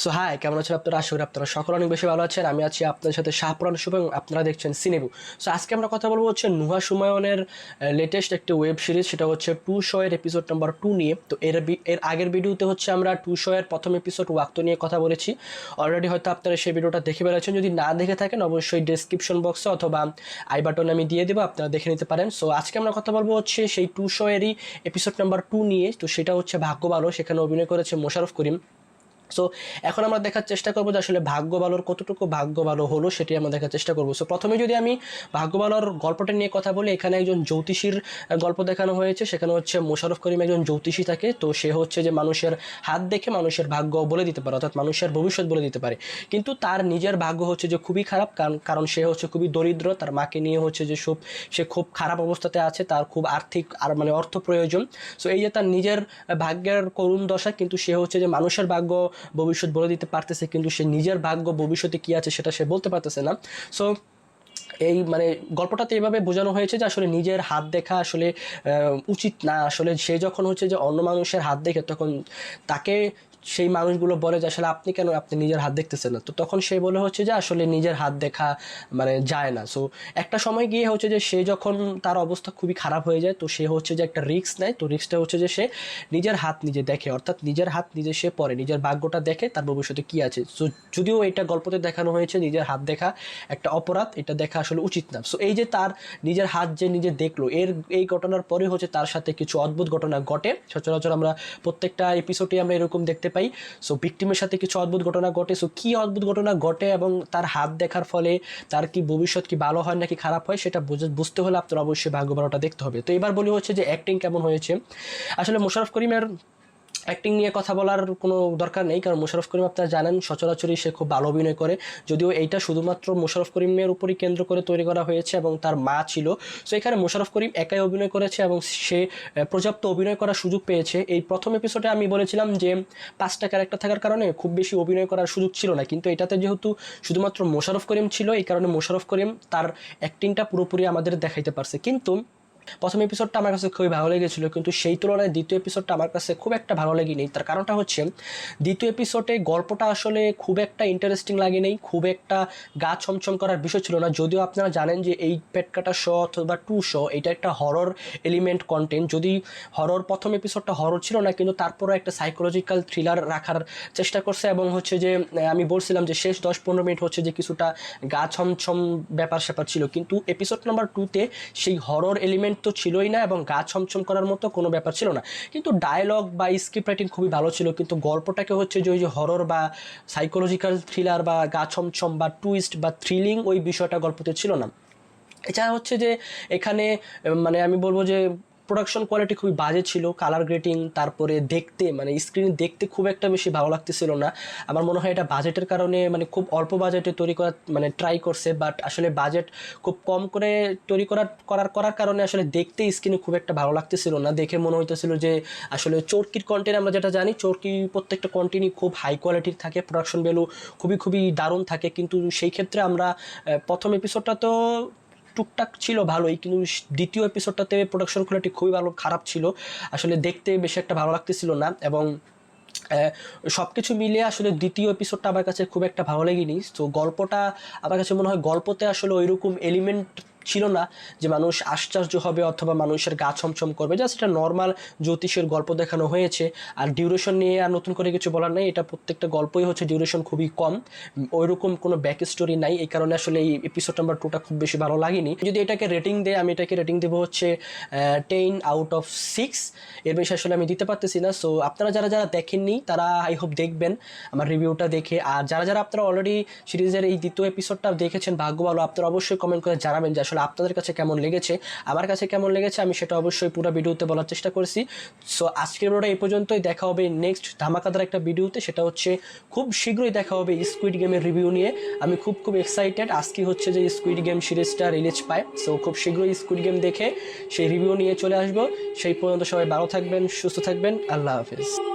So high, কেমন আছেন আপনারা? আশা করি আপনারা সকলে অনেক বেশি ভালো আছেন। আমি আছি আপনাদের সাথে শাহপুরান শুভ এবং আপনারা দেখছেন সিনেবু। সো আজকে আমরা কথা বলবো হচ্ছে নুহা সুমায়নের লেটেস্ট একটি ওয়েব সিরিজ, সেটা হচ্ছে টু শো এর এপিসোড নাম্বার 2 নিয়ে। তো এর আগের ভিডিওতে হচ্ছে আমরা টু শো এর প্রথম এপিসোড ওয়াক্ত নিয়ে কথা বলেছি। অলরেডি হয়তো আপনারা সেই ভিডিওটা দেখে বেড়েছেন। যদি না দেখে থাকেন অবশ্যই ডেসক্রিপশন বক্সে অথবা আই বাটনে আমি দিয়ে দেবো, আপনারা দেখে নিতে পারেন। সো আজকে আমরা কথা বলবো হচ্ছে সেই টু শো এরই এপিসোড নাম্বার 2 নিয়ে। তো সেটা হচ্ছে ভাগ্য ভালো, সেখানে অভিনয় করেছে মোশাররফ করিম। সো এখন আমরা দেখার চেষ্টা করবো যে আসলে ভাগ্য ভালোর কতটুকু ভাগ্য ভালো হলো, সেটি আমরা দেখার চেষ্টা করবো। সো প্রথমে যদি আমি ভাগ্য ভালোর গল্পটা নিয়ে কথা বলি, এখানে একজন জ্যোতিষীর গল্প দেখানো হয়েছে। সেখানে হচ্ছে মোশাররফ করিম একজন জ্যোতিষী থাকে। তো সে হচ্ছে যে মানুষের হাত দেখে মানুষের ভাগ্য বলে দিতে পারে, অর্থাৎ মানুষের ভবিষ্যৎ বলে দিতে পারে। কিন্তু তার নিজের ভাগ্য হচ্ছে যে খুবই খারাপ, কারণ সে হচ্ছে খুবই দরিদ্র। তার মাকে নিয়ে হচ্ছে যে সে খুব খারাপ অবস্থাতে আছে, তার খুব আর্থিক আর মানে অর্থ প্রয়োজন। সো এই যে তার নিজের ভাগ্যের করুণ দশা, কিন্তু সে হচ্ছে যে মানুষের ভাগ্য ভবিষ্যৎ বলে দিতে পারতেছে, কিন্তু সে নিজের ভাগ্য ভবিষ্যতে কি আছে সেটা সে বলতে পারতেছে না। সো এই মানে গল্পটাতে এভাবে বোঝানো হয়েছে যে আসলে নিজের হাত দেখা আসলে উচিত না। আসলে সে যখন হচ্ছে যে অন্য মানুষের হাত দেখে, তখন তাকে সেই মানুষগুলো বলে যে আসলে আপনি নিজের হাত দেখতেছেন না। তো তখন সে বলে হচ্ছে যে আসলে নিজের হাত দেখা মানে যায় না। সো একটা সময় গিয়ে হচ্ছে যে সে যখন তার অবস্থা খুবই খারাপ হয়ে যায়, তো সে হচ্ছে যে একটা রিস্ক নেয়। তো রিস্কটা হচ্ছে যে সে নিজের হাত নিজে দেখে, অর্থাৎ নিজের হাত নিজে সে পরে, নিজের ভাগ্যটা দেখে তার ভবিষ্যতে কি আছে। সো যদিও এটা গল্পতে দেখানো হয়েছে নিজের হাত দেখা একটা অপরাধ, এটা দেখা আসলে উচিত না। সো এই যে তার নিজের হাত যে নিজে দেখলো, এই ঘটনার পরে হচ্ছে তার সাথে কিছু অদ্ভুত ঘটনা ঘটে। সচরাচর আমরা প্রত্যেকটা এপিসোডে আমরা এরকম দেখতে পাই। সো ভিকটিমের সাথে কিছু অদ্ভুত ঘটনা ঘটে। সো কি অদ্ভুত ঘটনা ঘটে এবং তার হাত দেখার ফলে তার কি ভবিষ্যৎ কি ভালো হয় নাকি খারাপ হয়, সেটা বুঝতে হলে আপনার অবশ্যই ভাগ্য ভালোটা দেখতে হবে। তো এবার বলি হচ্ছে যে অ্যাক্টিং কেমন হয়েছে। আসলে মোশাররফ করিমের অ্যাক্টিং নিয়ে কথা বলার কোনো দরকার নেই, কারণ মোশাররফ করিম আপনারা জানেন সচরাচরই সে খুব ভালো অভিনয় করে। যদিও এইটা শুধুমাত্র মোশাররফ করিমের উপরই কেন্দ্র করে তৈরি করা হয়েছে এবং তার মা ছিল। সো এখানে মোশাররফ করিম একাই অভিনয় করেছে এবং সে পর্যাপ্ত অভিনয় করার সুযোগ পেয়েছে। এই প্রথম এপিসোডে আমি বলেছিলাম যে 5টা ক্যারেক্টার থাকার কারণে খুব বেশি অভিনয় করার সুযোগ ছিল না, কিন্তু এটাতে যেহেতু শুধুমাত্র মোশাররফ করিম ছিল, এই কারণে মোশাররফ করিম তার অ্যাক্টিংটা পুরোপুরি আমাদের দেখাইতে পারছে। কিন্তু প্রথম এপিসোডটা আমার কাছে খুবই ভালো লেগেছিল, কিন্তু সেই তুলনায় দ্বিতীয় এপিসোডটা আমার কাছে খুব একটা ভালো লাগেনি। তার কারণটা হচ্ছে দ্বিতীয় এপিসোডে গল্পটা আসলে খুব একটা ইন্টারেস্টিং লাগেনি, খুব একটা গা ছমছম করার বিষয় ছিল না। যদিও আপনারা জানেন যে এই পেট কাটা শো অথবা টু শো এটা একটা হরর এলিমেন্ট কন্টেন্ট। যদি হরর প্রথম এপিসোডটা হরর ছিল না, কিন্তু তারপরে একটা সাইকোলজিক্যাল থ্রিলার রাখার চেষ্টা করছে এবং হচ্ছে যে আমি বলছিলাম যে শেষ 10-15 মিনিট হচ্ছে যে কিছুটা গা ছমছম ব্যাপার স্যাপার ছিল, কিন্তু এপিসোড নাম্বার 2-তে সেই হরর এলিমেন্ট তো ছিলই না এবং গা ছমছম করার মতো কোনো ব্যাপার ছিল না। কিন্তু ডায়লগ বা স্ক্রিপ্ট রাইটিং খুবই ভালো ছিল, কিন্তু গল্পটাকে হচ্ছে যে ওই যে হরর বা সাইকোলজিক্যাল থ্রিলার বা গা ছমছম বা টুইস্ট বা থ্রিলিং ওই বিষয়টা গল্পতে ছিল না। এছাড়া হচ্ছে যে এখানে মানে আমি বলবো যে প্রোডাকশন কোয়ালিটি খুবই বাজে ছিল, কালার গ্রেডিং, তারপরে দেখতে মানে স্ক্রিনে দেখতে খুব একটা বেশি ভালো লাগতেছিল না। আমার মনে হয় এটা বাজেটের কারণে, মানে খুব অল্প বাজেটে তৈরি করার মানে ট্রাই করছে, বাট আসলে বাজেট খুব কম করে তৈরি করার কারণে আসলে দেখতে স্ক্রিনে খুব একটা ভালো লাগতেছিল না। দেখে মনে হইতেছিল যে আসলে চরকির কন্টেন্ট, আমরা যেটা জানি চরকি প্রত্যেকটা কন্টেন্টই খুব হাই কোয়ালিটির থাকে, প্রোডাকশন ভ্যালু খুবই দারুণ থাকে, কিন্তু সেই ক্ষেত্রে আমরা প্রথম এপিসোডটা তো টুকটাক ছিল ভালোই, কিন্তু দ্বিতীয় এপিসোডটাতে প্রোডাকশন কোয়ালিটি খুবই খারাপ ছিল। আসলে দেখতে বেশি একটা ভালো লাগতেছিল না এবং সব কিছু মিলিয়ে আসলে দ্বিতীয় এপিসোডটা আমার কাছে খুব একটা ভালো লাগেনি। তো গল্পটা আমার কাছে মনে হয় গল্পতে আসলে ওইরকম এলিমেন্ট ছিল না যে মানুষ আশ্চর্য হবে অথবা মানুষের গা ছমছম করবে। জাস্ট এটা নর্মাল জ্যোতিষের গল্প দেখানো হয়েছে। আর ডিউরেশন নিয়ে আর নতুন করে কিছু বলার নেই, এটা প্রত্যেকটা গল্পই হচ্ছে ডিউরেশন খুবই কম, ওইরকম কোনো ব্যাক স্টোরি নাই। এই কারণে আসলে এই এপিসোড নাম্বার 2টা খুব বেশি ভালো লাগেনি। যদি এটাকে রেটিং দেয়, আমি এটাকে রেটিং দেবো হচ্ছে 10/6। এর বেশি আসলে আমি দিতে পারতেছি না। সো আপনারা যারা দেখেননি তারা আই হোপ দেখবেন আমার রিভিউটা দেখে। আর যারা আপনারা অলরেডি সিরিজের এই দ্বিতীয় এপিসোডটা দেখেছেন ভাগ্য ভালো, আপনারা অবশ্যই কমেন্ট করে জানাবেন যে আসলে আপনাদের কাছে কেমন লেগেছে। আমার কাছে কেমন লেগেছে আমি সেটা অবশ্যই পুরো ভিডিওতে বলার চেষ্টা করেছি। সো আজকের ভিডিওটা এই পর্যন্তই। দেখা হবে নেক্সট ধামাকাদার একটা ভিডিওতে, সেটা হচ্ছে খুব শীঘ্রই দেখা হবে স্কুইড গেমের রিভিউ নিয়ে। আমি খুব এক্সাইটেড। আজকে হচ্ছে যে স্কুইড গেম সিরিজটা রিলিজ পায়। সো খুব শীঘ্রই স্কুইড গেম দেখে সেই রিভিউ নিয়ে চলে আসবো। সেই পর্যন্ত সবাই ভালো থাকবেন, সুস্থ থাকবেন। আল্লাহ হাফেজ।